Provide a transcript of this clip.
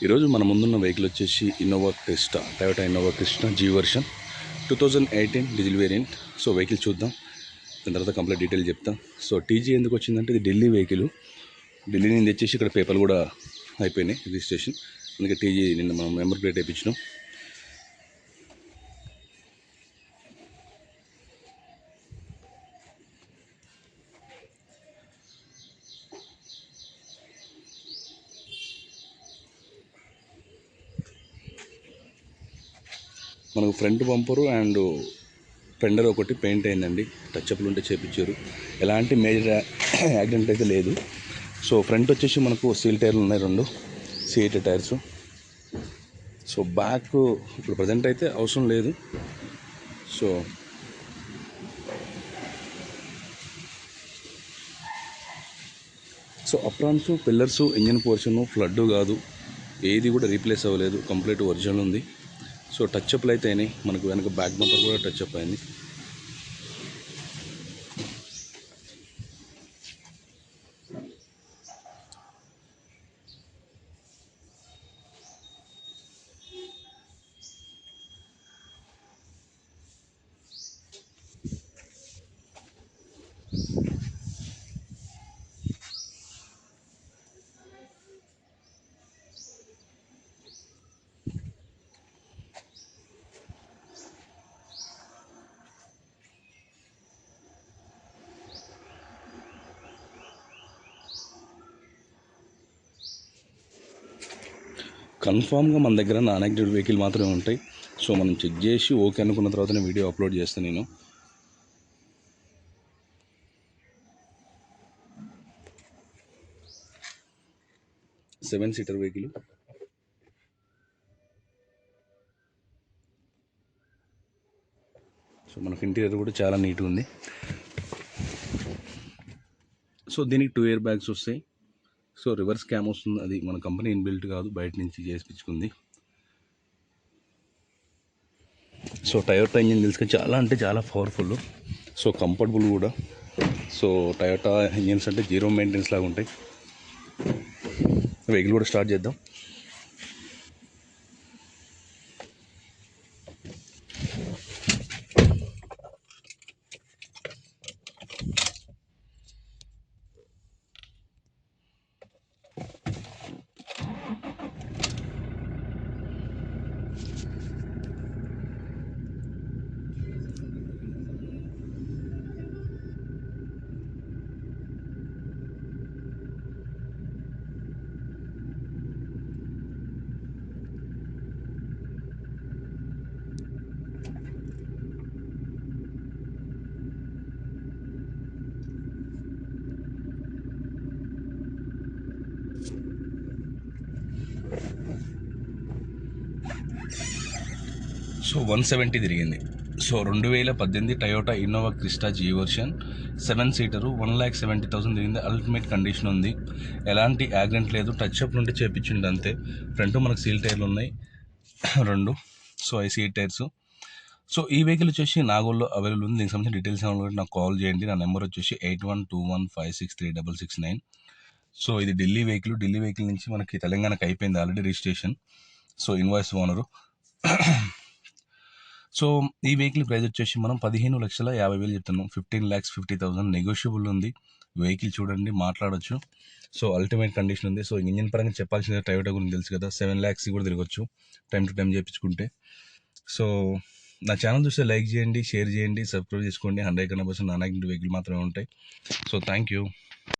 ఈరోజు మన ముందున్న వెహికల్ వచ్చేసి Innova Crysta, Toyota Innova Crysta G version 2018 diesel variant. So vehicle చూద్దాం, దాని తర్వాత కంప్లీట్ డీటెయిల్ చెప్తాం. సో టీజీ ఎందుకు వచ్చిందంటే ఇది ఢిల్లీ వెహికల్. ఢిల్లీ నుంచి తెచ్చేసి ఇక్కడ పేపర్లు కూడా అయిపోయినాయి, రిజిస్ట్రేషన్. అందుకే టీజీ నిన్న మనం నెంబర్ ప్లేట్ వేయించినాం. మనకు ఫ్రంట్ బంపరు అండ్ ఫెండర్ ఒకటి పెయింట్ అయిందండి, టచ్అప్లు ఉంటే చేపించారు. ఎలాంటి మేజర్ యాక్సిడెంట్ అయితే లేదు. సో ఫ్రంట్ వచ్చేసి మనకు సీల్ టైర్లు ఉన్నాయి, 2 C8 టైర్స్. సో బ్యాక్ ఇప్పుడు ప్రజెంట్ అయితే అవసరం లేదు. So aprons, pillars, engine portion flood కాదు, ఏది కూడా రీప్లేస్ అవ్వలేదు, కంప్లీట్ ఒరిజినల్ ఉంది. సో టచ్అప్లు అయితే అయినాయి, మనకు వెనక బ్యాక్ బంపర్ కూడా టచ్అప్ అయింది. కన్ఫామ్గా మన దగ్గర నాన్ యాక్టివ్ వెహికల్ మాత్రమే ఉంటాయి. సో మనం చెక్ చేసి ఓకే అనుకున్న తర్వాతనే వీడియో అప్లోడ్ చేస్తాను నేను. Seven seater vehicle. సో మనకు ఇంటీరియర్ కూడా చాలా నీట్గా ఉంది. సో దీనికి 2 ఇయర్ బ్యాగ్స్ వస్తాయి. సో రివర్స్ క్యామ్ వస్తుంది, అది మన కంపెనీ ఇన్బిల్ట్ కాదు, బయట నుంచి చేయించుకుంది. సో టయోటా ఇంజిన్ తెలుసుకొని చాలా అంటే చాలా పవర్ఫుల్, సో కంఫర్టబుల్ కూడా. సో టయోటా ఇంజిన్స్ అంటే జీరో మెయింటెనెన్స్ లాగా ఉంటాయి. వెహికల్ కూడా స్టార్ట్ చేద్దాం. సో 170 తిరిగింది. So 2018 Toyota Innova Crysta G version 7 seater 1,70,000 తిరిగింది. అల్టిమేట్ కండిషన్ ఉంది, ఎలాంటి యాక్సిడెంట్ లేదు, టచ్అప్ నుండి చేపించింది అంతే. ఫ్రంట్ మనకు సీల్ టైర్లు ఉన్నాయి 2. సో అవి సీట్ టైర్స్. సో ఈ వెహికల్ వచ్చేసి నాగోల్లో అవైలబుల్ ఉంది. దీనికి సంబంధించిన డీటెయిల్స్ ఏమైనా నాకు కాల్ చేయండి. నా నెంబర్ వచ్చేసి 8121563666. సో ఇది ఢిల్లీ వెహికల్. ఢిల్లీ వెహికల్ నుంచి మనకి తెలంగాణకి అయిపోయింది already registration. So invoice owner. So ఈ వెహికల్ ప్రైస్ వచ్చేసి మనం 15,50,000 చెప్తున్నాం. 15,50,000 నెగోషియబుల్ ఉంది. వెహికల్ చూడండి, మాట్లాడచ్చు. సో అల్టిమేట్ కండిషన్ ఉంది. సో ఇంజిన్ పరంగా చెప్పాల్సిన టయోటా గురించి తెలుసు కదా, 7 lakhs కూడా తిరగచ్చు టైం టు టైం చేయించుకుంటే. సో నా ఛానల్ చూస్తే లైక్ చేయండి, షేర్ చేయండి, సబ్స్క్రైబ్ చేసుకోండి. 100% నాన్ యాక్టివ్ వెహికల్ మాత్రమే ఉంటాయి. So thank you.